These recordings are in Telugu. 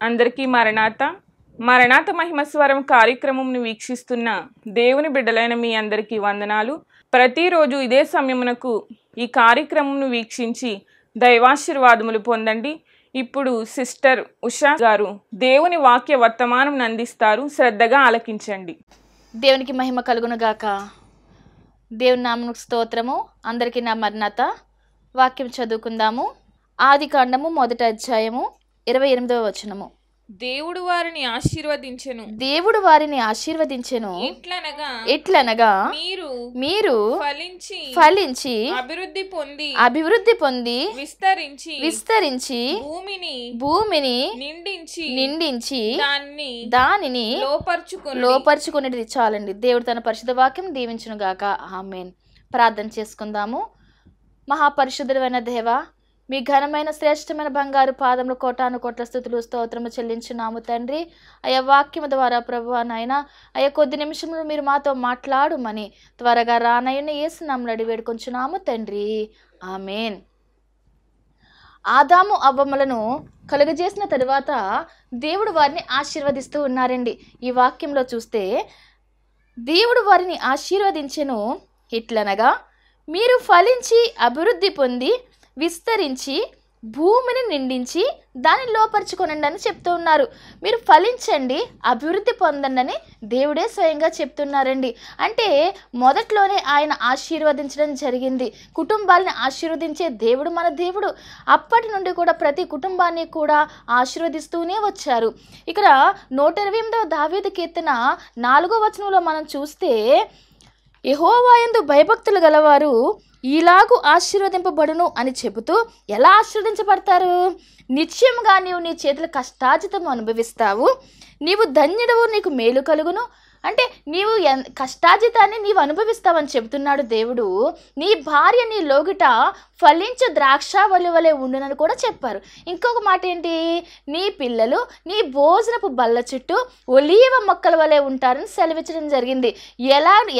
అందరికీ మరణాత మహిమస్వరం కార్యక్రమంను వీక్షిస్తున్న దేవుని బిడ్డలైన మీ అందరికీ వందనాలు. ప్రతిరోజు ఇదే సమయమునకు ఈ కార్యక్రమంను వీక్షించి దైవాశీర్వాదములు పొందండి. ఇప్పుడు సిస్టర్ ఉషా గారు దేవుని వాక్య వర్తమానం అందిస్తారు. శ్రద్ధగా ఆలకించండి. దేవునికి మహిమ కలుగును గాక. దేవుని నామమునకు స్తోత్రము. అందరికీ నా మరణాత. వాక్యం చదువుకుందాము. ఆదికాండము 1వ అధ్యాయము 28వ వచనము. దేవుడు వారిని ఆశీర్వదించెను. ఎట్లనగా మీరు ఫలించి అభివృద్ధి పొంది విస్తరించి భూమిని నిండించి దానిని లోపరుచుకునేది. చాలండి. దేవుడు తన పరిశుద్ధ వాక్యం దీవించును గాక. ఆమేన్. ప్రార్థన చేసుకుందాము. మహాపరిశుద్ధుడైన దేవా, మీ ఘనమైన శ్రేష్టమైన బంగారు పాదములు కోటాను కోట్ల స్తుతులు స్తోత్రము చెల్లించున్నాము తండ్రి. అయ్యా వాక్యము ద్వారా ప్రభువా నాయనా, అయ్యా కొద్ది నిమిషములు మీరు మాతో మాట్లాడుమని త్వరగా రానయ్యని యేసు నామమున అడిగి వేడుకొంచున్నాము తండ్రి. ఆమేన్. ఆదాము అవ్వములను కలుగజేసిన తరువాత దేవుడు వారిని ఆశీర్వదిస్తూ ఉన్నారండి. ఈ వాక్యంలో చూస్తే దేవుడు వారిని ఆశీర్వదించెను. ఎట్లనగా మీరు ఫలించి అభివృద్ధి పొంది విస్తరించి భూమిని నిండించి దాన్ని లోపరుచుకొనండి అని చెప్తూ ఉన్నారు. మీరు ఫలించండి, అభివృద్ధి పొందండి అని దేవుడే స్వయంగా చెప్తున్నారండి. అంటే మొదట్లోనే ఆయన ఆశీర్వదించడం జరిగింది. కుటుంబాలను ఆశీర్వదించే దేవుడు మన దేవుడు. అప్పటి నుండి కూడా ప్రతి కుటుంబాన్ని కూడా ఆశీర్వదిస్తూనే వచ్చారు. ఇక్కడ 128వ దావీదు కీర్తన 4వ వచనంలో మనం చూస్తే, యెహోవా యందు భయభక్తులు గలవారు ఈలాగు ఆశీర్వదింపబడును అని చెబుతూ ఎలా ఆశీర్వదించబడతారు? నిశ్చయముగా నీవు నీ చేతుల కష్టార్జితము అనుభవిస్తావు, నీవు ధన్యుడవు, నీకు మేలు కలుగును. అంటే నీవు కష్టార్జితాన్ని నీవు అనుభవిస్తావని చెబుతున్నాడు దేవుడు. నీ భార్య నీ లోగిట ఫలించు ద్రాక్షావళి వలె ఉండునని కూడా చెప్పారు. ఇంకొక మాట ఏంటి? నీ పిల్లలు నీ భోజనపు బల్ల చుట్టూ ఒలీవ మొక్కల వలె ఉంటారని సెలవిచ్చడం జరిగింది.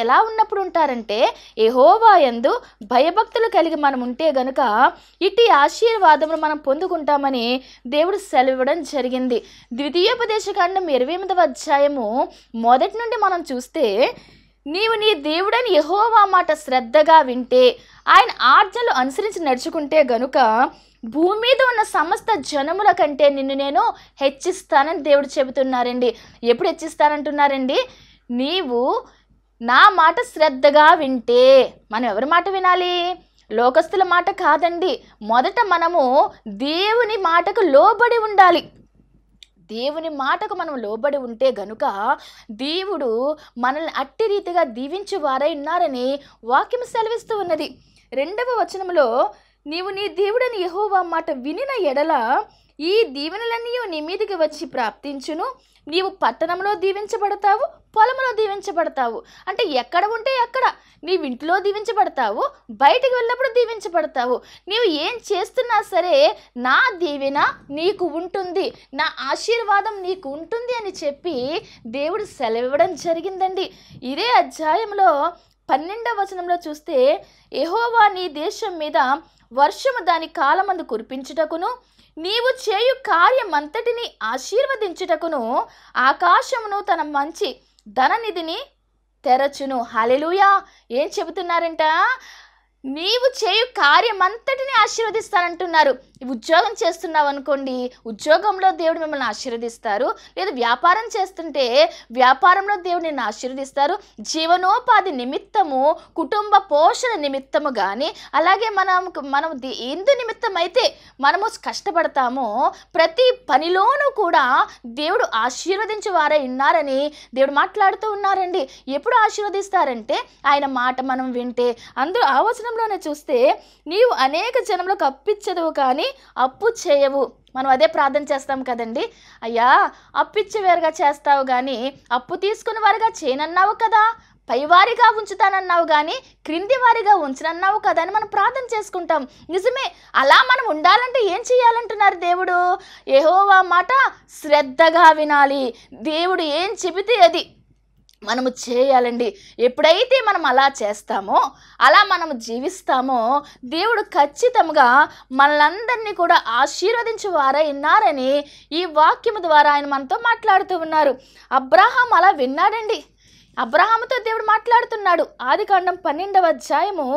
ఎలా ఉన్నప్పుడు ఉంటారంటే, యెహోవా యందు భయభక్తులు కలిగి మనం ఉంటే గనుక ఇట్టి ఆశీర్వాదములు మనం పొందుకుంటామని దేవుడు సెలవివ్వడం జరిగింది. ద్వితీయోపదేశకాండం 28వ అధ్యాయము 1 నుండి మనం చూస్తే, నీవు నీ దేవుడని యెహోవా మాట శ్రద్ధగా వింటే, ఆయన ఆజ్ఞలు అనుసరించి నడుచుకుంటే గనుక భూమి మీద ఉన్న సమస్త జనముల కంటే నిన్ను నేను హెచ్చిస్తానని దేవుడు చెబుతున్నారండి. ఎప్పుడు హెచ్చిస్తానంటున్నారండి? నీవు నా మాట శ్రద్ధగా వింటే. మనం ఎవరి మాట వినాలి? లోకస్తుల మాట కాదండి. మొదట మనము దేవుని మాటకు లోబడి ఉండాలి. దేవుని మాటకు మనం లోబడి ఉంటే గనుక దేవుడు మనల్ని అట్టి రీతిగా దీవించువారై ఉన్నారని వాక్యం సెలవిస్తూ ఉన్నది. 2వ వచనంలో, నీవు నీ దేవుడని యెహోవా మాట వినిన ఎడల ఈ దీవెనలన్నీ నీ మీదికి వచ్చి ప్రాప్తించును. నీవు పట్టణంలో దీవించబడతావు, పొలంలో దీవించబడతావు. అంటే ఎక్కడ ఉంటే అక్కడ నీవు ఇంట్లో దీవించబడతావు, బయటికి వెళ్ళినప్పుడు దీవించబడతావు. నీవు ఏం చేస్తున్నా సరే నా దీవెన నీకు ఉంటుంది, నా ఆశీర్వాదం నీకు ఉంటుంది అని చెప్పి దేవుడు సెలవివ్వడం జరిగిందండి. ఇదే అధ్యాయంలో 12వ వచనంలో చూస్తే, యెహోవా నీ దేశం మీద వర్షము దాని కాలమందు కురిపించుటకును, నీవు చేయు కార్యమంతటిని ఆశీర్వదించుటకును ఆకాశమును తన మంచి ధననిధిని తెరచును. హల్లెలూయా. ఏం చెబుతున్నారంట? నీవు చేయు కార్యమంతటిని ఆశీర్వదిస్తానంటున్నారు. ఉద్యోగం చేస్తున్నావు అనుకోండి, ఉద్యోగంలో దేవుడు మిమ్మల్ని ఆశీర్వదిస్తారు. లేదా వ్యాపారం చేస్తుంటే వ్యాపారంలో దేవుడు నిన్ను ఆశీర్వదిస్తారు. జీవనోపాధి నిమిత్తము, కుటుంబ పోషణ నిమిత్తము కానీ, అలాగే మనం ఎందు నిమిత్తం అయితే మనము కష్టపడతామో ప్రతి పనిలోనూ కూడా దేవుడు ఆశీర్వదించే వారై ఉన్నారని దేవుడు మాట్లాడుతూ ఉన్నారండి. ఎప్పుడు ఆశీర్వదిస్తారంటే ఆయన మాట మనం వింటే. అందులో ఆ వచనంలోనే చూస్తే, నీవు అనేక జనములకు అప్పిచ్చదువు కానీ అప్పు చేయవు. మనం అదే ప్రార్థన చేస్తాం కదండి. అయ్యా, అప్పిచ్చి వేరుగా చేస్తావు కానీ అప్పు తీసుకుని వారుగా చేయనన్నావు కదా, పైవారిగా ఉంచుతానన్నావు కానీ క్రింది వారిగా ఉంచనన్నావు కదా అని మనం ప్రార్థన చేసుకుంటాం. నిజమే. అలా మనం ఉండాలంటే ఏం చేయాలంటున్నారు దేవుడు? యెహోవా మాట శ్రద్ధగా వినాలి. దేవుడు ఏం చెబితే అది మనము చేయాలండి. ఎప్పుడైతే మనం అలా చేస్తామో, అలా మనము జీవిస్తామో, దేవుడు ఖచ్చితంగా మనలందరినీ కూడా ఆశీర్వదించే వారై ఉన్నారని ఈ వాక్యము ద్వారా ఆయన మనతో మాట్లాడుతూ ఉన్నారు. అబ్రహాం అలా విన్నాడండి. అబ్రహాముతో దేవుడు మాట్లాడుతున్నాడు. ఆదికాండం 12వ అధ్యాయము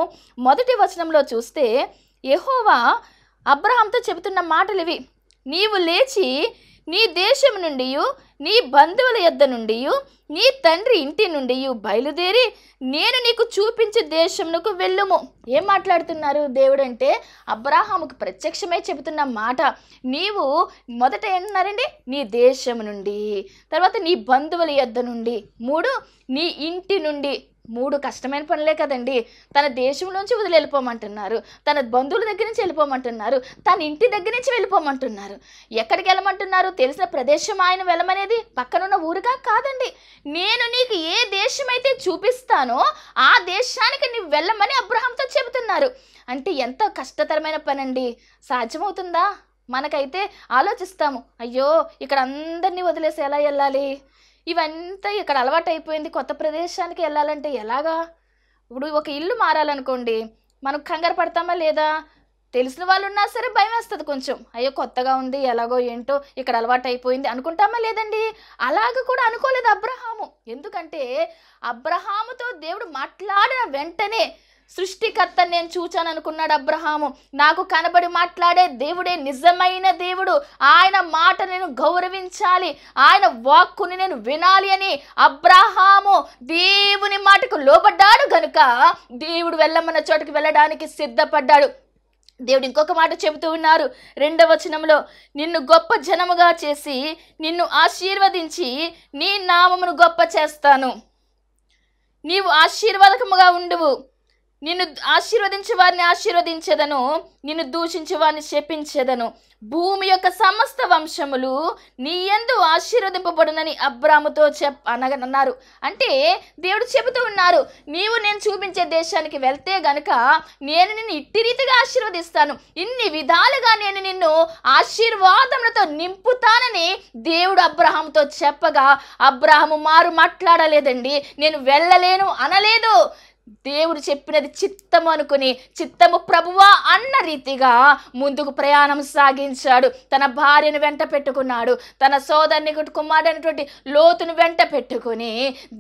1వ వచనంలో చూస్తే యెహోవా అబ్రహాంతో చెబుతున్న మాటలు ఇవి: నీవు లేచి నీ దేశం నుండి, నీ బంధువుల యొద్ద నుండి, నీ తండ్రి ఇంటి నుండి బయలుదేరి నేను నీకు చూపించే దేశమునకు వెళ్ళుము. ఏం మాట్లాడుతున్నారు దేవుడు అంటే? అబ్రహాముకు ప్రత్యక్షమై చెబుతున్న మాట. నీవు మొదట ఏమన్నారండి? నీ దేశం నుండి, తర్వాత నీ బంధువుల యొద్ద నుండి, 3 నీ ఇంటి నుండి. 3 కష్టమైన పనులే కదండి. తన దేశంలోంచి వదిలి వెళ్ళిపోమంటున్నారు, తన బంధువుల దగ్గర నుంచి వెళ్ళిపోమంటున్నారు, తన ఇంటి దగ్గర నుంచి వెళ్ళిపోమంటున్నారు. ఎక్కడికి వెళ్ళమంటున్నారు? తెలిసిన ప్రదేశం ఆయన వెళ్ళమనేది పక్కనున్న ఊరుగా కాదండి. నేను నీకు ఏ దేశం అయితే చూపిస్తానో ఆ దేశానికి నీవు వెళ్ళమని అబ్రహాంతో చెబుతున్నారు. అంటే ఎంత కష్టతరమైన పని అండి. సాధ్యమవుతుందా? మనకైతే ఆలోచిస్తాము, అయ్యో ఇక్కడ అందరినీ వదిలేసి ఎలా వెళ్ళాలి, ఇవంతా ఇక్కడ అలవాటు అయిపోయింది, కొత్త ప్రదేశానికి వెళ్ళాలంటే ఎలాగా? ఇప్పుడు ఒక ఇల్లు మారాలనుకోండి, మనం కంగారు పడతామా లేదా? తెలిసిన వాళ్ళు ఉన్నా సరే భయం వేస్తుంది కొంచెం. అయ్యో కొత్తగా ఉంది, ఎలాగో ఏంటో, ఇక్కడ అలవాటు అయిపోయింది అనుకుంటామా లేదండి? అలాగ కూడా అనుకోలేదు అబ్రహాము. ఎందుకంటే అబ్రహాముతో దేవుడు మాట్లాడిన వెంటనే సృష్టికర్త నేను చూచాను అనుకున్నాడు అబ్రహాము. నాకు కనబడి మాట్లాడే దేవుడే నిజమైన దేవుడు, ఆయన మాట నేను గౌరవించాలి, ఆయన వాక్కుని నేను వినాలి అని అబ్రహాము దేవుని మాటకు లోబడ్డాడు గనుక దేవుడు వెళ్ళమన్న చోటుకు వెళ్ళడానికి సిద్ధపడ్డాడు. దేవుడు ఇంకొక మాట చెబుతూ ఉన్నారు 2వ వచనంలో: నిన్ను గొప్ప జనముగా చేసి నిన్ను ఆశీర్వదించి నీ నామమును గొప్ప చేస్తాను. నీవు ఆశీర్వాదకముగా ఉండువు. నిన్ను ఆశీర్వదించే వారిని ఆశీర్వదించేదను, నిన్ను దూషించే వారిని శపించేదను. భూమి యొక్క సమస్త వంశములు నీ యందు ఆశీర్వదింపబడునని అబ్రాముతో అన్నారు. అంటే దేవుడు చెబుతూ ఉన్నారు, నీవు నేను చూపించే దేశానికి వెళ్తే గనుక నేను నిన్ను ఇట్టి రీతిగా ఆశీర్వదిస్తాను, ఇన్ని విధాలుగా నేను నిన్ను ఆశీర్వాదములతో నింపుతానని దేవుడు అబ్రహాముతో చెప్పగా అబ్రహాము మాట్లాడలేదండి. నేను వెళ్ళలేను అనలేదు. దేవుడు చెప్పినది చిత్తము అనుకుని, చిత్తము ప్రభువా అన్న రీతిగా ముందుకు ప్రయాణం సాగించాడు. తన భార్యను వెంట పెట్టుకున్నాడు, తన సోదరుని కుమారుడైనటువంటి లోతును వెంట పెట్టుకుని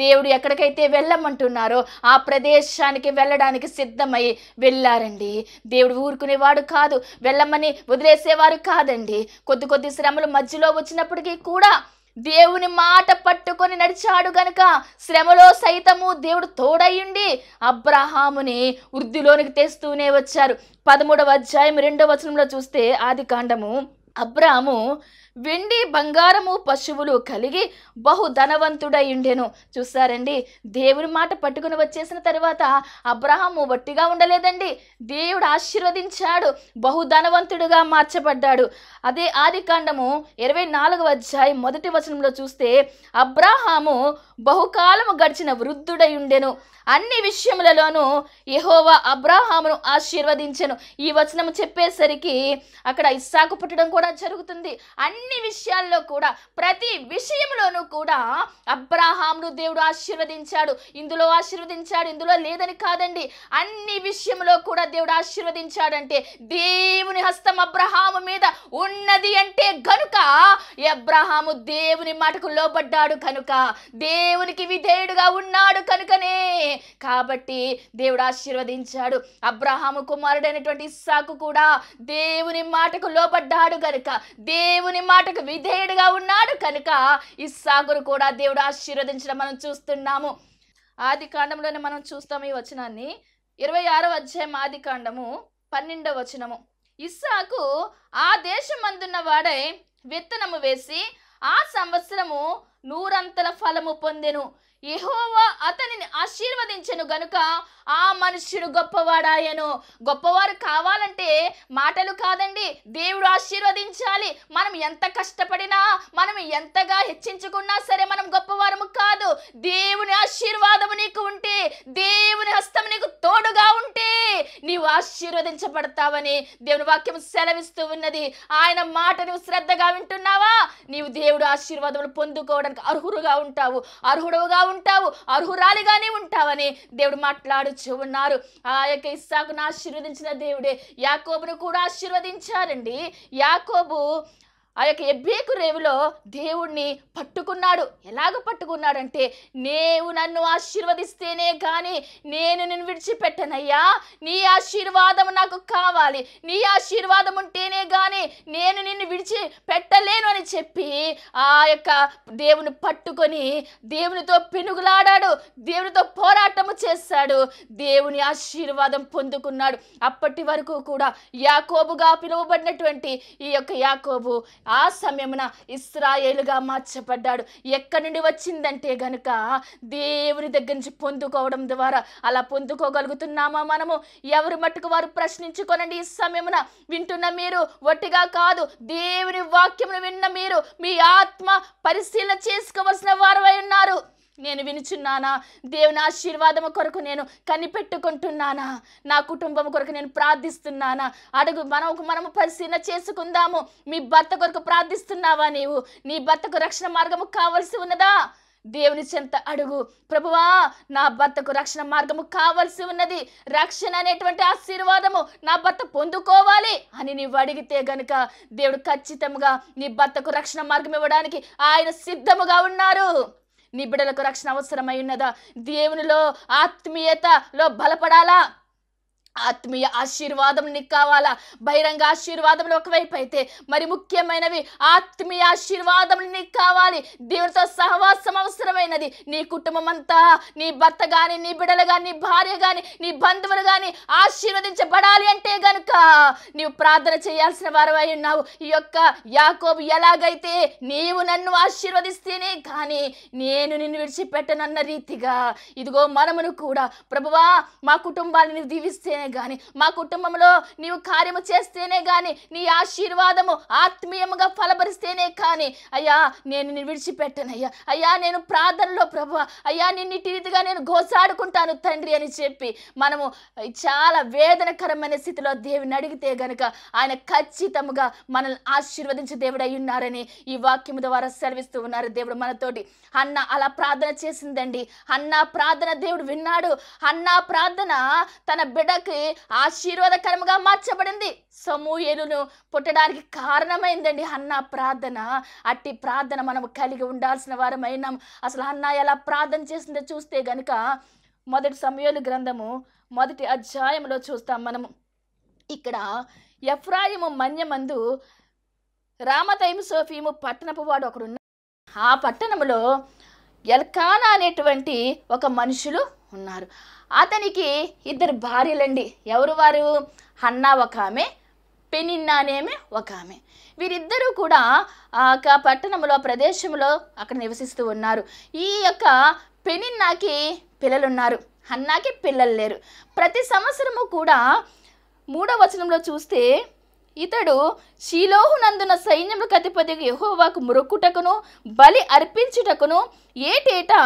దేవుడు ఎక్కడికైతే వెళ్ళమంటున్నారో ఆ ప్రదేశానికి వెళ్ళడానికి సిద్ధమై వెళ్ళారండి. దేవుడు ఊరుకునేవాడు కాదు, వెళ్ళమని వదిలేసేవారు కాదండి. కొద్ది శ్రమలు మధ్యలో వచ్చినప్పటికీ కూడా దేవుని మాట పట్టుకొని నడిచాడు గనుక శ్రమలో సైతము దేవుడు తోడయ్యుండి అబ్రహాముని వృద్ధిలోనికి తెస్తూనే వచ్చారు. 13వ అధ్యాయం 2వ వచనంలో చూస్తే ఆదికాండము, అబ్రాము వెండి బంగారము పశువులు కలిగి బహు ధనవంతుడై ఉండెను. చూసారండి, దేవుని మాట పట్టుకుని వచ్చేసిన తర్వాత అబ్రహాము వట్టిగా ఉండలేదండి. దేవుడు ఆశీర్వదించాడు, బహు ధనవంతుడుగా మార్చబడ్డాడు. అదే ఆదికాండము 24వ అధ్యాయం 1వ వచనంలో చూస్తే అబ్రహాము బహుకాలము గడిచిన వృద్ధుడై ఉండెను. అన్ని విషయములలోనూ యెహోవా అబ్రహామును ఆశీర్వదించెను. ఈ వచనము చెప్పేసరికి అక్కడ ఇస్సాకు పుట్టడం కూడా జరుగుతుంది. అన్ని విషయాల్లో కూడా, ప్రతి విషయంలోనూ కూడా అబ్రహామును దేవుడు ఆశీర్వదించాడు. ఇందులో ఆశీర్వదించాడు, ఇందులో లేదని కాదండి. అన్ని విషయంలో కూడా దేవుడు ఆశీర్వదించాడంటే దేవుని హస్తం అబ్రహాము మీద ఉన్నది అంటే గనుక అబ్రహాము దేవుని మాటకు లోబడ్డాడు కనుక, దేవునికి విధేయుడుగా ఉన్నాడు కనుకనే కాబట్టి దేవుడు ఆశీర్వదించాడు. అబ్రహాము కుమారుడైనటువంటి ఇస్సాకు కూడా దేవుని మాటకు లోబడ్డాడు కనుక, దేవుని మాటకు విధేయుడిగా ఉన్నాడు కనుక ఇస్సాకును కూడా దేవుడు ఆశీర్వదించడం మనం చూస్తున్నాము. ఆది కాండంలోనే మనం చూస్తాము ఈ వచనాన్ని. 26వ అధ్యాయం ఆదికాండము 12వ వచనము: ఇస్సాకు ఆ దేశమందున్న వాడై విత్తనము వేసి ఆ సంవత్సరము 100 ఫలము పొందెను. యెహోవా అతనిని ఆశీర్వదించెను గనుక ఆ మనుష్యుడు గొప్పవాడాయను. గొప్పవారు కావాలంటే మాటలు కాదండి, దేవుడు ఆశీర్వదించాలి. మనం ఎంత కష్టపడినా, మనం ఎంతగా హెచ్చించుకున్నా సరే మనం గొప్పవారము కాదు. దేవుని ఆశీర్వాదము నీకు ఉంటే, దేవుని హస్తం నీకు తోడుగా ఉంటే నీవు ఆశీర్వదించబడతావని దేవుని వాక్యం సెలవిస్తూ ఉన్నది. ఆయన మాట నువ్వు శ్రద్ధగా వింటున్నావా? నీవు దేవుడు ఆశీర్వాదములు పొందుకోవడానికి ఆశీర్వదించబడడానికి అర్హుడుగా ఉంటావు, అర్హురాలిగానే ఉంటావని దేవుడు మాట్లాడుచూ ఉన్నారు. ఆ యొక్క ఇస్సాకును ఆశీర్వదించిన దేవుడే యాకోబును కూడా ఆశీర్వదించారండి. యాకోబు ఆ యొక్క ఎబ్బేకు రేవులో దేవుణ్ణి పట్టుకున్నాడు. ఎలాగ పట్టుకున్నాడంటే, నీవు నన్ను ఆశీర్వదిస్తేనే కానీ నేను నిన్ను విడిచిపెట్టనయ్యా, నీ ఆశీర్వాదం నాకు కావాలి, నీ ఆశీర్వాదం ఉంటేనే కానీ నేను నిన్ను విడిచిపెట్టలేను అని చెప్పి ఆ యొక్క దేవుని పట్టుకొని దేవునితో పెనుగులాడాడు, దేవునితో పోరాటము చేశాడు, దేవుని ఆశీర్వాదం పొందుకున్నాడు. అప్పటి వరకు కూడా యాకోబుగా పిలువబడినటువంటి ఈ యొక్క యాకోబు ఆ సమయమున ఇశ్రాయేలుగా మార్చబడ్డాడు. ఎక్కడి నుండి వచ్చిందంటే గనుక దేవుని దగ్గర నుంచి పొందుకోవడం ద్వారా. అలా పొందుకోగలుగుతున్నామా మనము? ఎవరు మట్టుకు వారు ప్రశ్నించుకోనండి. ఈ సమయమున వింటున్న మీరు, ఒట్టిగా కాదు, దేవుని వాక్యమును విన్న మీరు మీ ఆత్మ పరిశీలన చేసుకోవలసిన వారై ఉన్నారు. నేను వినుచున్నానా? దేవుని ఆశీర్వాదము కొరకు నేను కనిపెట్టుకుంటున్నానా? నా కుటుంబం కొరకు నేను ప్రార్థిస్తున్నానా? అడుగు, మనము పరిశీలన చేసుకుందాము. మీ భర్త కొరకు ప్రార్థిస్తున్నావా? నీ భర్తకు రక్షణ మార్గము కావలసి ఉన్నదా? దేవుని చెంత అడుగు, ప్రభువా నా భర్తకు రక్షణ మార్గము కావలసి ఉన్నది, రక్షణ అనేటువంటి ఆశీర్వాదము నా భర్త పొందుకోవాలి అని నీవు అడిగితే గనుక దేవుడు ఖచ్చితంగా నీ భర్తకు రక్షణ మార్గం ఇవ్వడానికి ఆయన సిద్ధముగా ఉన్నారు. నీ బిడ్డలకు రక్షణ అవసరమై ఉన్నదా? దేవునిలో ఆత్మీయతలో బలపడాలా? ఆత్మీయ ఆశీర్వాదం నీకు కావాలా? బహిరంగ ఆశీర్వాదములు ఒకవైపు అయితే, మరి ముఖ్యమైనవి ఆత్మీయ ఆశీర్వాదములు నీకు కావాలి. దేవునితో సహవాసం అవసరమైనది. నీ కుటుంబం అంతా, నీ భర్త కానీ, నీ బిడ్డలు కానీ, నీ భార్య కానీ, నీ బంధువులు కానీ ఆశీర్వదించబడాలి అంటే గనుక నీవు ప్రార్థన చేయాల్సిన వారవై ఉన్నావు. ఈ యొక్క యాకోబు ఎలాగైతే నీవు నన్ను ఆశీర్వదిస్తేనే కానీ నేను నిన్ను విడిచిపెట్టనన్న రీతిగా, ఇదిగో మనమును కూడా, ప్రభువా మా కుటుంబాన్ని నీవు దీవిస్తేనే కానీ, మా కుటుంబంలో నీవు కార్యము చేస్తేనే కానీ, నీ ఆశీర్వాదము ఆత్మీయముగా ఫలపరిస్తేనే కానీ అయ్యా నేను నిన్ను విడిచిపెట్టనయ్యా, అయ్యా నేను ప్రార్థనలో ప్రభువా, అయ్యా నిన్నిటి రీతిగా నేను గోసాడుకుంటాను తండ్రి అని చెప్పి మనము చాలా వేదనకరమైన స్థితిలో దేవుని అడిగితే గనుక ఆయన ఖచ్చితంగా మనల్ని ఆశీర్వదించే దేవుడు అయి ఉన్నారని ఈ వాక్యము ద్వారా సెలవిస్తూ ఉన్నారు దేవుడు మనతోటి. హన్న అలా ప్రార్థన చేసిందండి. హన్న ప్రార్థన దేవుడు విన్నాడు. హన్న ప్రార్థన తన బిడ్డకి ఆశీర్వాదకరంగా మార్చబడింది. సమూయేలును పుట్టడానికి కారణమైందండి హన్న ప్రార్థన. అట్టి ప్రార్థన మనం కలిగి ఉండాల్సిన వారమైనాం. అసలు హన్న ఎలా ప్రార్థన చేసిందో చూస్తే గనుక మొదటి సమూయేలు గ్రంథము 1వ అధ్యాయంలో చూస్తాం మనము. ఇక్కడ ఎఫ్రాయిము మన్యమందు రామతైము సోఫీము పట్టణపు వాడు ఒకడున్న. ఆ పట్టణంలో ఎల్కానా అనేటువంటి ఒక మనుషులు ఉన్నారు. అతనికి 2 భార్యలండి. ఎవరు వారు? హన్నా ఒక ఆమె, పెనిన్నా అనేమే ఒక ఆమె. వీరిద్దరూ కూడా ఆ పట్టణంలో ప్రదేశంలో అక్కడ నివసిస్తూ ఉన్నారు. ఈ యొక్క పెనిన్నాకి పిల్లలున్నారు, హన్నాకి పిల్లలు లేరు. ప్రతి సంవత్సరము కూడా 3వ వచనంలో చూస్తే, ఇతడు షీలోహు నందున సైన్యములకు అధిపతి యెహోవాకు మొక్కుటకును బలి అర్పించుటకును ఏటేటా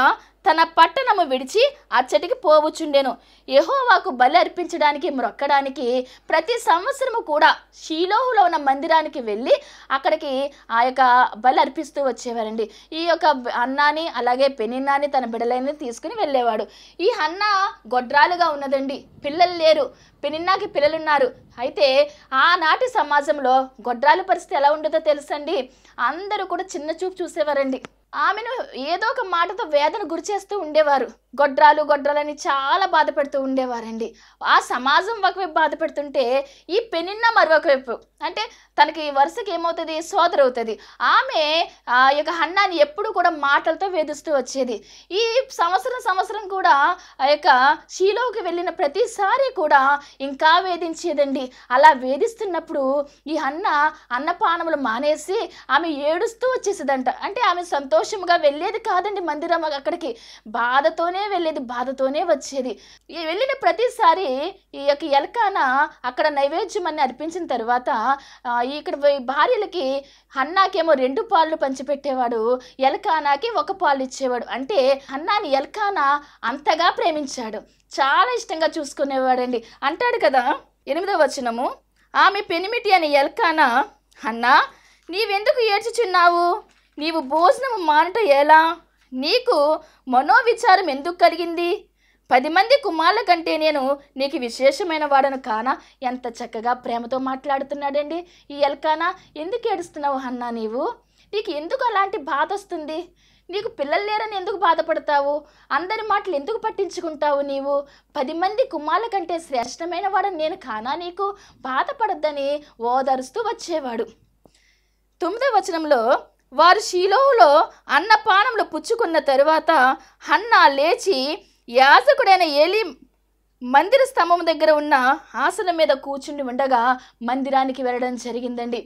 తన పట్టణము విడిచి అచ్చటికి పోవచ్చుండెను. యెహోవాకు బలి అర్పించడానికి మొక్కడానికి ప్రతి సంవత్సరము కూడా షీలోహులో ఉన్న మందిరానికి వెళ్ళి అక్కడికి ఆ యొక్క బలి అర్పిస్తూ వచ్చేవారండి. ఈ యొక్క హన్నాని అలాగే పెనిన్నాని తన బిడ్డలని తీసుకుని వెళ్ళేవాడు. ఈ హన్నా గొడ్రాలుగా ఉన్నదండి, పిల్లలు లేరు. పెనిన్నాకి పిల్లలున్నారు. అయితే ఆనాటి సమాజంలో గొడ్రాల పరిస్థితి ఎలా ఉండదో తెలుసండి. అందరూ కూడా చిన్న చూపు చూసేవారండి. ఆమెను ఏదో ఒక మాటతో వేదన గురి చేస్తూ ఉండేవారు. గొడ్రాలని చాలా బాధ పెడుతూ ఉండేవారండి. ఆ సమాజం ఒకవైపు బాధ పెడుతుంటే ఈ పెనిన్నా మరొక వైపు, అంటే తనకి వరుసకి ఏమవుతుంది, సోదరవుతుంది. ఆమె ఆ యొక్క హన్నాని ఎప్పుడు కూడా మాటలతో వేధిస్తూ వచ్చేది. ఈ సంవత్సరం కూడా ఆ యొక్క షీలోకి వెళ్ళిన ప్రతిసారి కూడా ఇంకా వేధించేదండి. అలా వేధిస్తున్నప్పుడు ఈ అన్నపానములు మానేసి ఆమె ఏడుస్తూ వచ్చేసేదంట. అంటే ఆమె సంతోషంగా వెళ్ళేది కాదండి మందిరం, అక్కడికి బాధతోనే వెళ్ళేది, బాధతోనే వచ్చేది. వెళ్ళిన ప్రతిసారి ఈ యొక్క ఎల్కానా అక్కడ నైవేద్యం అని అర్పించిన తర్వాత ఇక్కడ భార్యలకి హన్నాకేమో 2 పాలు పంచిపెట్టేవాడు, ఎల్కానాకి 1 పాలు ఇచ్చేవాడు. అంటే హన్నాని ఎల్కానా అంతగా ప్రేమించాడు, చాలా ఇష్టంగా చూసుకునేవాడండి. అంటాడు కదా 8వ వచనము, ఆమె పెనిమిటి అని ఎల్కానా, హన్నా నీవెందుకు ఏడ్చుచున్నావు? నీవు భోజనము మానుట ఎలా? నీకు మనోవిచారం ఎందుకు కలిగింది? 10 మంది కుమారుల కంటే నేను నీకు విశేషమైన వాడను కానా? ఎంత చక్కగా ప్రేమతో మాట్లాడుతున్నాడండి ఈ ఎల్కానా. ఎందుకు ఏడుస్తున్నావు హన్నా? నీకు ఎందుకు అలాంటి బాధ వస్తుంది? నీకు పిల్లలు లేరని ఎందుకు బాధపడతావు? అందరి మాటలు ఎందుకు పట్టించుకుంటావు? 10 మంది కుమారుల కంటే శ్రేష్టమైన వాడని నేను కానా? నీకు బాధపడద్దని ఓదరుస్తూ వచ్చేవాడు. 9వ వచనంలో, వారు షీలోహులో అన్నపానములు పుచ్చుకున్న తరువాత హన్నా లేచి యాజకుడైన ఏలీ మందిర స్తంభం దగ్గర ఉన్న ఆసనం మీద కూర్చుని ఉండగా మందిరానికి వెళ్ళడం జరిగిందండి.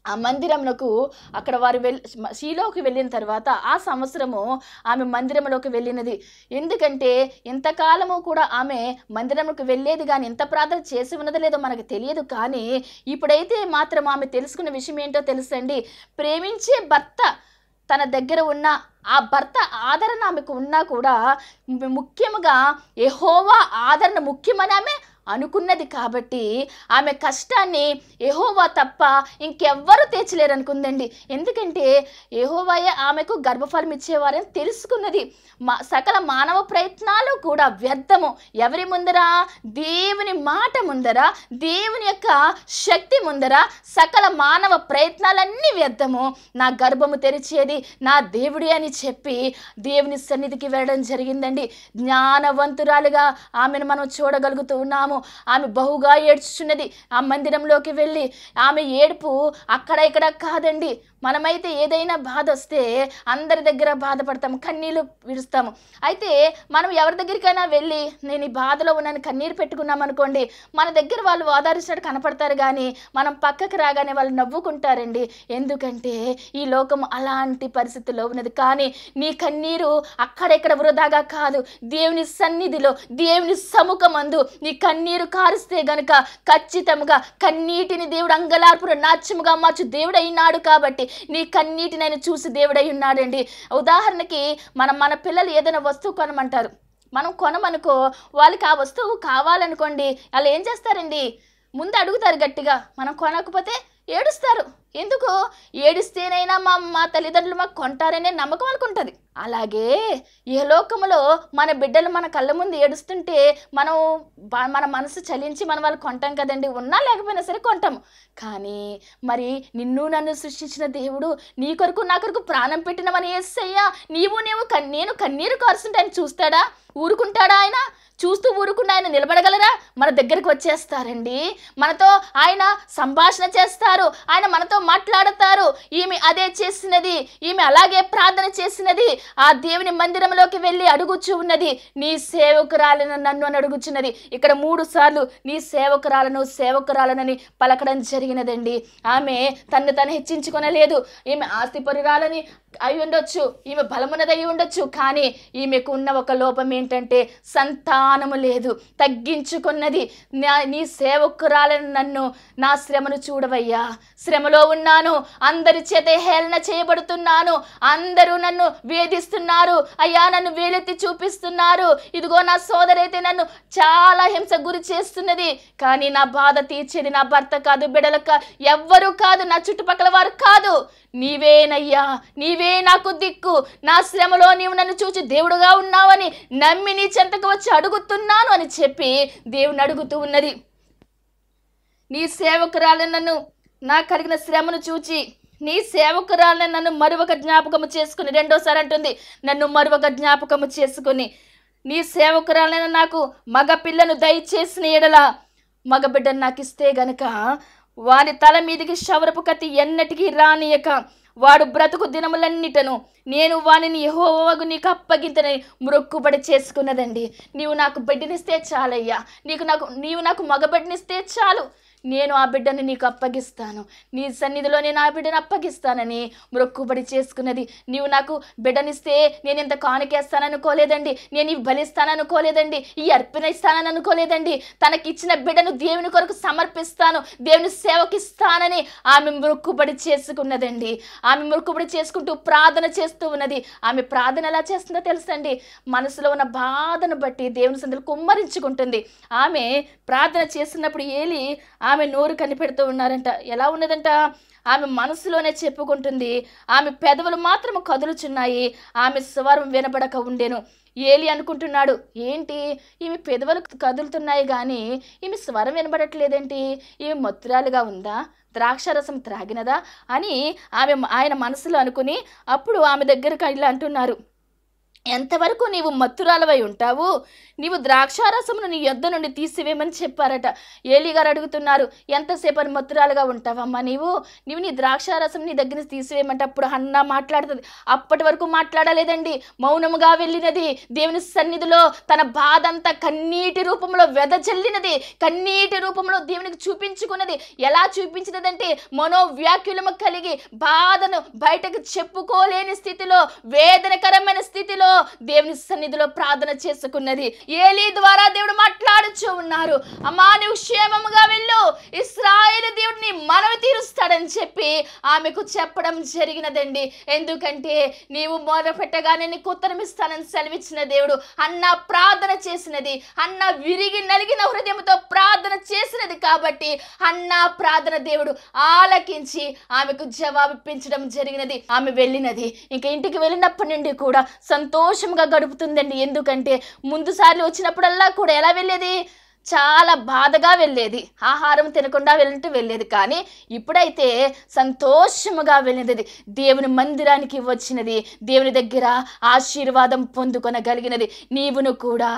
ఆ మందిరంలోకి అక్కడ వారు షీలోకి వెళ్ళిన తర్వాత ఆ సంవత్సరము ఆమె మందిరంలోకి వెళ్ళినది. ఎందుకంటే ఇంతకాలము కూడా ఆమె మందిరంలోకి వెళ్ళేది కానీ ఎంత ప్రార్థన చేసి ఉన్నదో లేదో మనకు తెలియదు. కానీ ఇప్పుడైతే మాత్రం ఆమె తెలుసుకున్న విషయం ఏంటో తెలుసండి. ప్రేమించే భర్త తన దగ్గర ఉన్న ఆ భర్త ఆదరణ ఆమెకు ఉన్నా కూడా ముఖ్యంగా యెహోవా ఆదరణ ముఖ్యమని ఆమె అనుకున్నది. కాబట్టి ఆమె కష్టాన్ని యెహోవా తప్ప ఇంకెవ్వరూ తీర్చలేరు అనుకుందండి. ఎందుకంటే యెహోవాయే ఆమెకు గర్భఫలం ఇచ్చేవారని తెలుసుకున్నది. సకల మానవ ప్రయత్నాలు కూడా వ్యర్థము. ఎవరి ముందర? దేవుని మాట ముందర, దేవుని యొక్క శక్తి ముందర సకల మానవ ప్రయత్నాలన్నీ వ్యర్థము. నా గర్భము తెరిచేది నా దేవుడే అని చెప్పి దేవుని సన్నిధికి వెళ్ళడం జరిగిందండి. జ్ఞానవంతురాలుగా ఆమెను మనం చూడగలుగుతూ ఉన్నాము. ఆమె బహుగా ఏడ్చుచున్నది. ఆ మందిరంలోకి వెళ్ళి ఆమె ఏడుపు అక్కడ ఇక్కడ కాదండి. మనమైతే ఏదైనా బాధ వస్తే అందరి దగ్గర బాధపడతాము, కన్నీళ్ళు విడుస్తాము. అయితే మనం ఎవరి దగ్గరికైనా వెళ్ళి నేను ఈ బాధలో ఉన్నాను కన్నీరు పెట్టుకున్నాం అనుకోండి, మన దగ్గర వాళ్ళు ఓదార్చినట్టు కనపడతారు. కానీ మనం పక్కకు రాగానే వాళ్ళు నవ్వుకుంటారండి. ఎందుకంటే ఈ లోకం అలాంటి పరిస్థితుల్లో ఉన్నది. కానీ నీ కన్నీరు అక్కడెక్కడ వృధాగా కాదు. దేవుని సన్నిధిలో, దేవుని సముఖమందు నీ కన్నీరు కారుస్తే గనుక ఖచ్చితంగా కన్నీటిని దేవుడు అంగలార్పున నాట్యముగా మార్చు దేవుడు అయినాడు. కాబట్టి నీ కన్నీటిని ఆయన చూసి దేవుడై ఉన్నాడండి. ఉదాహరణకి మన పిల్లలు ఏదైనా వస్తువు కొనమంటారు, మనం కొనమనుకో, వాళ్ళకి ఆ వస్తువు కావాలనుకోండి, వాళ్ళు ఏం చేస్తారండి? ముందు అడుగుతారు గట్టిగా. మనం కొనకపోతే ఏడుస్తారు. ఎందుకు? ఏడిస్తేనైనా మా తల్లిదండ్రులు మాకు కొంటారనే నమ్మకం అనుకుంటుంది. అలాగే ఈ లోకములో మన బిడ్డలు మన కళ్ళ ముందు ఏడుస్తుంటే మన మనసు చలించి మనం వాళ్ళు కొంటాం కదండి. ఉన్నా లేకపోయినా సరే కొంటాము. కానీ మరి నిన్ను నన్ను సృష్టించిన దేవుడు, నీ కొరకు నా కొరకు ప్రాణం పెట్టిన మన యేసయ్య, నేను కన్నీరు కారుస్తుంటే ఆయన చూస్తాడా? ఊరుకుంటాడా? ఆయన చూస్తూ ఊరుకుండా ఆయన నిలబడగలరా? మన దగ్గరకు వచ్చేస్తారండి. మనతో ఆయన సంభాషణ చేస్తారు. ఆయన మనతో మాట్లాడతారు. ఈమె అదే చేసినది, ఈమె అలాగే ప్రార్థన చేసినది. ఆ దేవుని మందిరంలోకి వెళ్ళి అడుగుచు ఉన్నది, నీ సేవకురాలను నన్ను అని అడుగుచున్నది. ఇక్కడ 3 సార్లు నీ సేవకురాలనని పలకడం జరిగినదండి. ఆమె తను హెచ్చించుకొనలేదు. ఈమె ఆస్తిపరురాలని అయి ఉండొచ్చు, ఈమె బలమున్నదై ఉండొచ్చు. కానీ ఈమెకు ఉన్న ఒక లోపం ఏంటంటే సంతానము లేదు. తగ్గించుకున్నది. నీ సేవకురాలను నన్ను, నా శ్రమను చూడవయ్యా. శ్రమలో ఉన్నాను, అందరి చేత హేళన చేయబడుతున్నాను, అందరూ నన్ను వేధిస్తున్నారు అయ్యా, నన్ను వేలెత్తి చూపిస్తున్నారు. ఇదిగో నా సోదరైతే నన్ను చాలా హింస గురి చేస్తున్నది. కానీ నా బాధ తీర్చేది నా భర్త కాదు, బిడ్డలు ఎవ్వరూ కాదు, నా చుట్టుపక్కల వారు కాదు, నీవేనయ్యా. నీవే నాకు దిక్కు. నా శ్రమలో నీవు నన్ను చూచి దేవుడుగా ఉన్నావని నమ్మి నీ చెంతకు వచ్చి అడుగుతున్నాను అని చెప్పి దేవుని అడుగుతూ ఉన్నది. నీ సేవకురాలను నన్ను, నా కలిగిన శ్రమను చూచి నీ సేవకురాలను నన్ను మరొక జ్ఞాపకము చేసుకుని, 2వసారి అంటుంది, నన్ను మరొక జ్ఞాపకము చేసుకుని నీ సేవకురాలను నాకు మగ పిల్లను దయచేసిన ఎడల, మగబిడ్డను నాకు ఇస్తే గనక వాని తల మీదికి శవరపు కత్తి ఎన్నటికీ రానియక వాడు బ్రతుకు దినములన్నిటను నేను వానిని యెహోవాకు నీకు అప్పగింతనని మొక్కుబడి చేసుకున్నదండి. నీవు నాకు బిడ్డనిస్తే చాలయ్యా, నీవు నాకు మగబిడ్డనిస్తే చాలు, నేను ఆ బిడ్డను నీకు అప్పగిస్తాను, నీ సన్నిధిలో నేను ఆ బిడ్డను అప్పగిస్తానని మొక్కుబడి చేసుకున్నది. నీవు నాకు బిడ్డనిస్తే నేను ఇంత కానుకేస్తాననుకోలేదండి, నేను ఇవి బలిస్తాననుకోలేదండి, ఈ అర్పణ ఇస్తానని అనుకోలేదండి. తనకిచ్చిన బిడ్డను దేవుని కొరకు సమర్పిస్తాను, దేవుని సేవకిస్తానని ఆమె మొక్కుబడి చేసుకున్నదండి. ఆమె మొక్కుబడి చేసుకుంటూ ప్రార్థన చేస్తూ ఉన్నది. ఆమె ప్రార్థన ఎలా చేస్తుందో తెలుసండి, మనసులో ఉన్న బాధను బట్టి దేవుని సన్నిధిలో కుమ్మరించుకుంటుంది. ఆమె ప్రార్థన చేస్తున్నప్పుడు ఏలి ఆమె నోరు కనిపెడుతూ ఉన్నారంట. ఎలా ఉన్నదంట? ఆమె మనసులోనే చెప్పుకుంటుంది, ఆమె పెదవులు మాత్రము కదులుచున్నాయి, ఆమె స్వరం వినబడక ఉండెను. ఏలి అనుకుంటున్నాడు, ఏంటి ఈమె పెదవులు కదులుతున్నాయి కానీ ఈమె స్వరం వినబడట్లేదేంటి, ఈమె మత్తురాలుగా ఉందా, ద్రాక్షారసం త్రాగినదా అని ఆయన మనసులో అనుకుని అప్పుడు ఆమె దగ్గరకు ఇలా అంటున్నారు, ఎంతవరకు నీవు మత్తురాలవై ఉంటావు, నీవు ద్రాక్షారసమును నీ యొద్ద నుండి తీసివేయమని చెప్పారట. ఏలీ గారు అడుగుతున్నారు, ఎంతసేపు అని మత్తురాలుగా ఉంటావమ్మా, నీవు నీ ద్రాక్షారసం నీ దగ్గర నుంచి తీసివేయమంటే అప్పుడు హన్నా మాట్లాడుతుంది. అప్పటి వరకు మాట్లాడలేదండి, మౌనముగా వెళ్ళినది. దేవుని సన్నిధిలో తన బాధ అంతా కన్నీటి రూపంలో వెదజల్లినది, కన్నీటి రూపంలో దేవునికి చూపించుకున్నది. ఎలా చూపించినదంటే మనోవ్యాకులము కలిగి బాధను బయటకు చెప్పుకోలేని స్థితిలో, వేదనకరమైన స్థితిలో దేవుని సన్నిధిలో ప్రార్థన చేసుకున్నది. ఏలీ ద్వారా దేవుడు మాట్లాడుచూ ఉన్నారు, అమ్మా నువ్వు క్షేమముగా వెళ్ళు, ఇశ్రాయేలు దేవుడు నీ మనవి తీరుస్తాడని చెప్పి ఆమెకు చెప్పడం జరిగినదండి. ఎందుకంటే నీవు మొదలుపెట్టగానే నీకు ఉత్తరం ఇస్తానని సెలవిచ్చిన దేవుడు. అన్న ప్రార్థన చేసినది, అన్న విరిగి నలిగిన హృదయంతో ప్రార్థన చేసినది కాబట్టి అన్న ప్రార్థన దేవుడు ఆలకించి ఆమెకు జవాబిప్పించడం జరిగినది. ఆమె వెళ్ళినది. ఇంకా ఇంటికి వెళ్ళినప్పటి నుండి కూడా సంతోషంగా గడుపుతుందండి. ఎందుకంటే ముందుసార్లు వచ్చినప్పుడల్లా కూడా ఎలా వెళ్ళేది, చాలా బాధగా వెళ్ళేది, ఆహారం తినకుండా వెళ్ళేది. కానీ ఇప్పుడైతే సంతోషముగా వెళ్ళినది, దేవుని మందిరానికి వచ్చినది, దేవుని దగ్గర ఆశీర్వాదం పొందుకొనగలిగినది. నీవును కూడా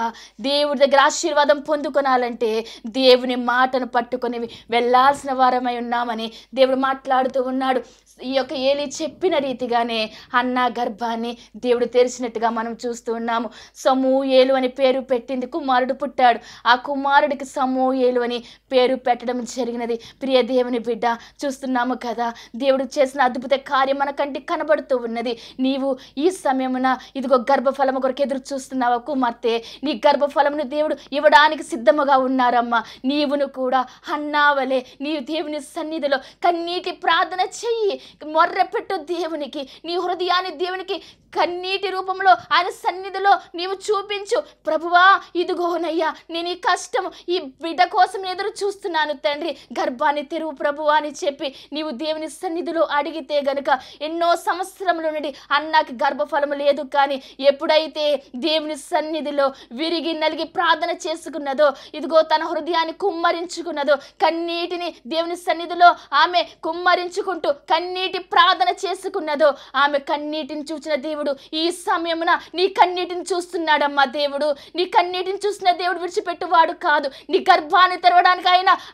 దేవుడి దగ్గర ఆశీర్వాదం పొందుకొనాలంటే దేవుని మాటను పట్టుకొని వెళ్ళాల్సిన వారమై ఉన్నామని దేవుడు మాట్లాడుతూ ఉన్నాడు. ఈ యొక్క ఏలీ చెప్పిన రీతిగానే హన్నా గర్భాన్ని దేవుడు తెరిచినట్టుగా మనం చూస్తూ ఉన్నాము. సమూయేలు అని పేరు పెట్టింది, కుమారుడు పుట్టాడు. ఆ కుమారుడికి సమూయేలు అని పేరు పెట్టడం జరిగినది. ప్రియ దేవుని బిడ్డ, చూస్తున్నాము కదా దేవుడు చేసిన అద్భుత కార్యం మన కంటికి కనబడుతూ ఉన్నది. నీవు ఈ సమయమున ఇదిగో గర్భఫలము కొరకు ఎదురు చూస్తున్నావా కుమార్తె, నీ గర్భఫలమును దేవుడు ఇవ్వడానికి సిద్ధముగా ఉన్నారమ్మా. నీవును కూడా హన్నా వలె నీవు దేవుని సన్నిధిలో కన్నీటి ప్రార్థన చెయ్యి, మొర్రపెట్టు దేవునికి, నీ హృదయాన్ని దేవునికి కన్నీటి రూపంలో ఆయన సన్నిధిలో నీవు చూపించు. ప్రభువా ఇదిగోనయ్యా నేను ఈ కష్టము, ఈ బిడ్డ కోసం ఎదురు చూస్తున్నాను తండ్రి, గర్భాన్ని తెరువు ప్రభువా అని చెప్పి నీవు దేవుని సన్నిధిలో అడిగితే గనుక ఎన్నో సంవత్సరముల నుండి అన్నకి గర్భఫలము లేదు. కానీ ఎప్పుడైతే దేవుని సన్నిధిలో విరిగి నలిగి ప్రార్థన చేసుకున్నదో, ఇదిగో తన హృదయాన్ని కుమ్మరించుకున్నదో, కన్నీటిని దేవుని సన్నిధిలో ఆమె కుమ్మరించుకుంటూ కన్నీటి ప్రార్థన చేసుకున్నదో, ఆమె కన్నీటిని చూసిన దేవుడు ఈ సమయమున నీ కన్నీటిని చూస్తున్నాడమ్మా. దేవుడు నీ కన్నీటిని చూసిన దేవుడు విడిచిపెట్టువాడు కాదు. నీ గర్భాన్ని తెరవడానికి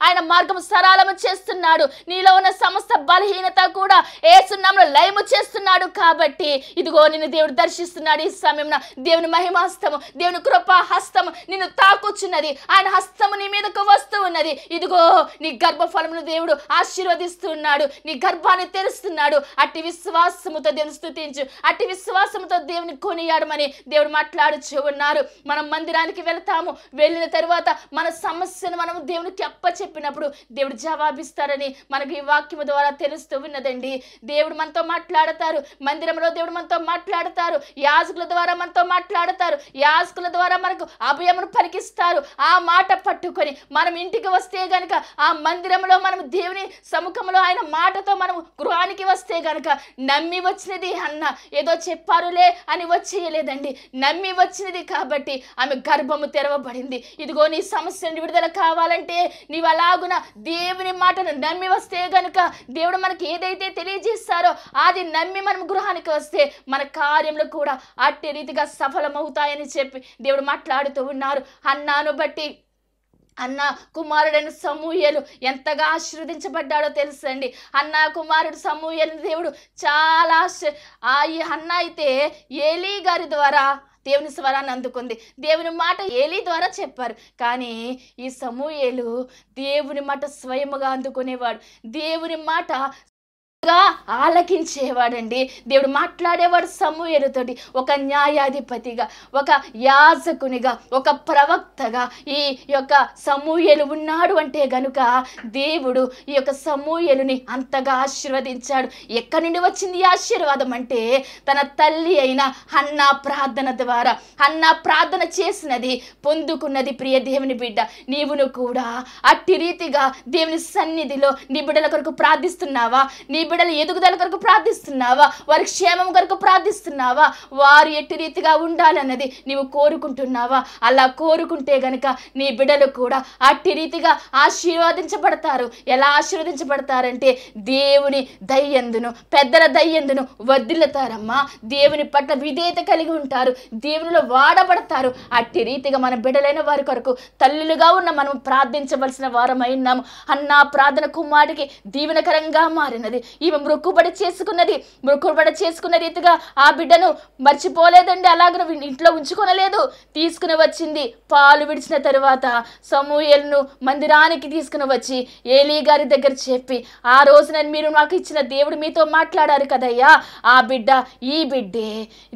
ఆయన మార్గం సరళము చేస్తున్నాడు. నీలో ఉన్న సమస్త బలహీనత కూడా యేసు నామములో లయము చేస్తున్నాడు. కాబట్టి ఇదిగో నిన్ను దేవుడు దర్శిస్తున్నాడు. ఈ సమయమున దేవుని మహిమాస్తము, దేవుని కృపా హస్తము నిన్ను తాకుచున్నది. ఆయన హస్తము నీ మీదకు వస్తూ ఉన్నది. ఇదిగో నీ గర్భఫలమును దేవుడు ఆశీర్వదిస్తున్నాడు, నీ గర్భాన్ని తెరుస్తున్నాడు. అట్టి విశ్వాసముతో దేవుని స్తుతించు, అట్టి విశ్వాసంతో దేవుని కొనియాడమని దేవుడు మాట్లాడుచూ ఉన్నారు. మనం మందిరానికి వెళ్తాము, వెళ్ళిన తర్వాత మన సమస్యను మనం దేవునికి అప్పచెప్పినప్పుడు దేవుడు జవాబిస్తారని మనకు ఈ వాక్యము ద్వారా తెలుస్తూ ఉన్నదండి. దేవుడు మనతో మాట్లాడతారు, మందిరంలో దేవుడు మనతో మాట్లాడతారు, యాజకుల ద్వారా మనతో మాట్లాడతారు, యాజకుల ద్వారా మనకు అభయమును పలికిస్తారు. ఆ మాట పట్టుకొని మనం ఇంటికి వస్తే గనుక, ఆ మందిరంలో మనం దేవుని సముఖంలో ఆయన మాటతో మనం గృహానికి వస్తే గనుక, నమ్మి వచ్చినది అన్న ఏదో చెప్పారులే అని వచ్చేయలేదండి, నమ్మి వచ్చినది కాబట్టి ఆమె గర్భము తెరవబడింది. ఇదిగో నీ సమస్య నుండి విడుదల కావాలంటే నీవు అలాగున దేవుని మాటను నమ్మి వస్తే గనుక, దేవుడు మనకి ఏదైతే తెలియజేస్తారో అది నమ్మి మనం గృహానికి వస్తే మన కార్యములు కూడా అట్టి రీతిగా సఫలమవుతాయని చెప్పి దేవుడు మాట్లాడుతూ ఉన్నారు. అన్నాను బట్టి అన్న కుమారుడైన సమూయేలు ఎంతగా ఆశీర్వదించబడ్డాడో తెలుసండి. అన్న కుమారుడు సమూయేలు దేవుడు చాలా ఈ అన్న అయితే ఏలీ గారి ద్వారా దేవుని స్వరాన్ని అందుకుంది. దేవుని మాట ఏలీ ద్వారా చెప్పారు. కానీ ఈ సమూయేలు దేవుని మాట స్వయముగా అందుకునేవాడు. దేవుని మాట ఆలకించేవాడండి. దేవుడు మాట్లాడేవాడు సమూయేలుతోటి. ఒక న్యాయాధిపతిగా, ఒక యాజకునిగా, ఒక ప్రవక్తగా ఈ యొక్క సమూయేలు ఉన్నాడు అంటే గనుక దేవుడు ఈ యొక్క సమూయేలుని అంతగా ఆశీర్వదించాడు. ఎక్కడి నుండి వచ్చింది ఈ ఆశీర్వాదం అంటే తన తల్లి అయిన హన్నా ప్రార్థన ద్వారా. హన్నా ప్రార్థన చేసినది పొందుకున్నది. ప్రియ దేవుని బిడ్డ, నీవును కూడా అట్టి రీతిగా దేవుని సన్నిధిలో నీ బిడ్డల కొరకు ప్రార్థిస్తున్నావా? నీ బిడ్డల ఎదుగుదల కొరకు ప్రార్థిస్తున్నావా? వారి క్షేమం కొరకు ప్రార్థిస్తున్నావా? వారు ఎట్టి రీతిగా ఉండాలన్నది నీవు కోరుకుంటున్నావా? అలా కోరుకుంటే గనుక నీ బిడ్డలు కూడా అట్టి రీతిగా ఆశీర్వదించబడతారు. ఎలా ఆశీర్వదించబడతారంటే దేవుని దయ్యందును, పెద్దల దయ్యందును వర్ధిల్లుతారమ్మా. దేవుని పట్ల విధేయత కలిగి ఉంటారు. దేవునిలో వాడబడతారు. అట్టి రీతిగా మన బిడ్డలైన వారి కొరకు తల్లులుగా ఉన్న మనం ప్రార్థించవలసిన వారమై ఉన్నాము. అన్నా ప్రార్థన కుమారుడికి దీవెనకరంగా మారినది. ఈమె మొక్కుబడి చేసుకున్న రీతిగా ఆ బిడ్డను మర్చిపోలేదండి. అలాగ ఇంట్లో ఉంచుకొనలేదు. తీసుకుని వచ్చింది. పాలు విడిచిన తరువాత సమూయేలును మందిరానికి తీసుకుని వచ్చి ఏలీ గారి దగ్గర చెప్పి, ఆ రోజున మీరు నాకు ఇచ్చిన దేవుడు మీతో మాట్లాడారు కదయ్యా, ఆ బిడ్డ ఈ బిడ్డే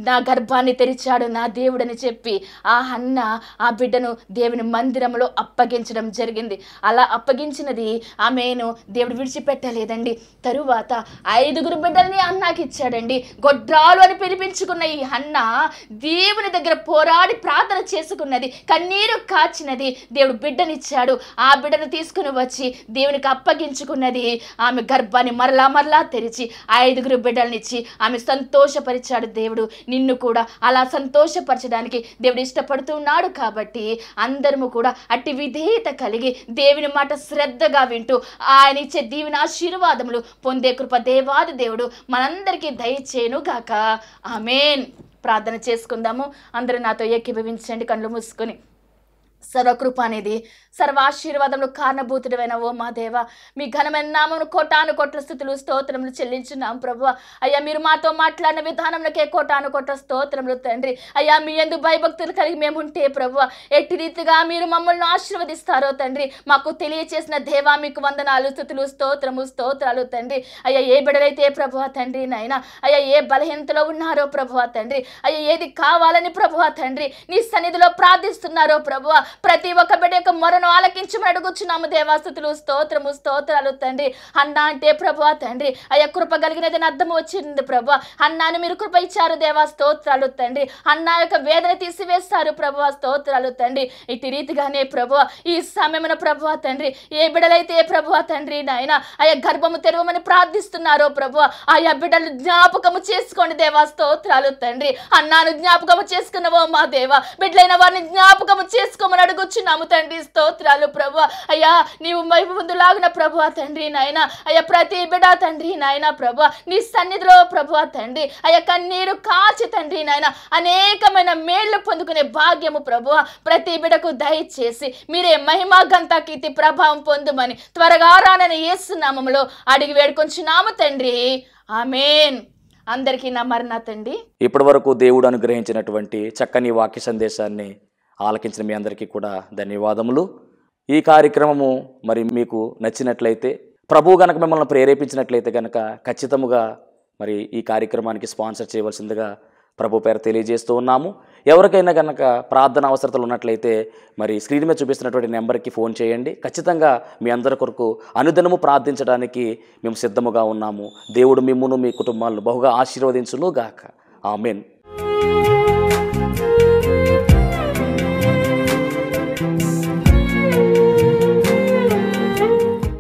నా గర్భాన్ని తెరిచాడు నా దేవుడని చెప్పి ఆ హన్న ఆ బిడ్డను దేవుని మందిరంలో అప్పగించడం జరిగింది. అలా అప్పగించినది ఆమెను దేవుడు విడిచిపెట్టలేదండి. తరువాత 5 బిడ్డల్ని అన్నాకి ఇచ్చాడండి. గొడ్రాలు అని పిలిపించుకున్న ఈ హన్న దేవుని దగ్గర పోరాడి ప్రార్థన చేసుకున్నది, కన్నీరు కాచినది. దేవుడు బిడ్డనిచ్చాడు. ఆ బిడ్డను తీసుకుని వచ్చి దేవునికి అప్పగించుకున్నది. ఆమె గర్భాన్ని మరలా తెరిచి 5 బిడ్డలనిచ్చి ఆమె సంతోషపరిచాడు. దేవుడు నిన్ను కూడా అలా సంతోషపరచడానికి దేవుడు ఇష్టపడుతున్నాడు. కాబట్టి అందరము కూడా అట్టి విధేయత కలిగి దేవుని మాట శ్రద్ధగా వింటూ ఆయన ఇచ్చే దీవెన ఆశీర్వాదములు పొందే కృప దేవాది దేవుడు మనందరికీ దయచేయును గాక. ఆమేన్. ప్రార్థన చేసుకుందాము. అందరూ నాతో ఏకీభవించండి, కళ్ళు మూసుకొని. సర్వకృప అనేది సర్వాశీర్వాదములు కారణభూతుడైన ఓ మా దేవ, మీ ఘనమైన నామమును కోటాను కోట్ల స్తుతులు స్తోత్రములు చెల్లించున్నాం ప్రభువా. అయ్యా, మీరు మాతో మాట్లాడిన విధానంలోకే కోటాను కోట్ల స్తోత్రములు తండ్రి. అయ్యా, మీ యందు భయభక్తులు కలిగి మేము ఉంటే ప్రభువా, ఎట్టి రీతిగా మీరు మమ్మల్ని ఆశీర్వదిస్తారో తండ్రి మాకు తెలియచేసిన దేవా, మీకు వందనాలు, స్తుతులు, స్తోత్రాలు తండ్రి. అయ్యా, ఏ బిడ్డలైతే ప్రభువా తండ్రి నాయన, అయ్యా ఏ బలహీనతలో ఉన్నారో ప్రభువా తండ్రి, అయ్యా ఏది కావాలని ప్రభువా తండ్రి నీ సన్నిధిలో ప్రార్థిస్తున్నారో ప్రభువా, ప్రతి ఒక్క బిడ్డ యొక్క మొరను ఆలకించమని అడుగుచున్నాము దేవా. స్తుతులు, స్తోత్రాలు తండ్రి. అన్నా అంటే ప్రభువా తండ్రి అయ్యా కృప కలిగినదని అర్థం వచ్చింది ప్రభువా. అన్నాను మీరు కృప ఇచ్చారు దేవా, స్తోత్రాలు తండ్రి. అన్నా యొక్క వేదన తీసివేస్తారు ప్రభువా, స్తోత్రాలు తండ్రి. ఇటు రీతిగానే ప్రభువా ఈ సమయమున ప్రభువా తండ్రి ఏ బిడ్డలైతే ప్రభువా తండ్రి నాయన అయ్యా గర్భము తెరవమని ప్రార్థిస్తున్నారో ప్రభువా, ఆయా బిడ్డలు జ్ఞాపకము చేసుకోండి దేవా, స్తోత్రాలు తండ్రి. అన్నాను జ్ఞాపకము చేసుకున్నవో మా దేవా, బిడ్డలైన వారిని జ్ఞాపకము చేసుకోమని అడుగుచున్నాము తండ్రి, స్తోత్రాలు ప్రభువా. అయ్యా నీవు వైపు ముందులాగిన ప్రభువా తండ్రి నాయన అయ్యా ప్రతి బిడ్డ తండ్రి నాయన ప్రభువా నీ సన్నిధిలో ప్రభువా తండ్రి అయ్యా కన్నీరు కాచి తండ్రి నాయన అనేకమైన మేళ్లు పొందుకునే భాగ్యము ప్రభువా ప్రతి బిడ్డకు దయచేసి మీరే మహిమా ఘనత కీర్తి ప్రభావం పొందుమని త్వరగా రానని యేసు నామములో అడిగి వేడుకొంచున్నాము తండ్రి. ఆమేన్. అందరికీ నా మరణాతండి. ఇప్పటి వరకు దేవుడు అనుగ్రహించినటువంటి చక్కని వాక్య సందేశాన్ని ఆలకించిన మీ అందరికీ కూడా ధన్యవాదములు. ఈ కార్యక్రమము మరి మీకు నచ్చినట్లయితే, ప్రభువు గనక మిమ్మల్ని ప్రేరేపించినట్లయితే కనుక ఖచ్చితముగా మరి ఈ కార్యక్రమానికి స్పాన్సర్ చేయవలసిందిగా ప్రభు పేరు తెలియజేస్తూ ఉన్నాము. ఎవరికైనా కనుక ప్రార్థన అవసరతలు ఉన్నట్లయితే మరి స్క్రీన్ మీద చూపిస్తున్నటువంటి నెంబర్కి ఫోన్ చేయండి. ఖచ్చితంగా మీ అందరి కొరకు అనుదినము ప్రార్థించడానికి మేము సిద్ధముగా ఉన్నాము. దేవుడు మిమ్మును మీ కుటుంబాలను బహుగా ఆశీర్వదించును గాక. ఆమేన్.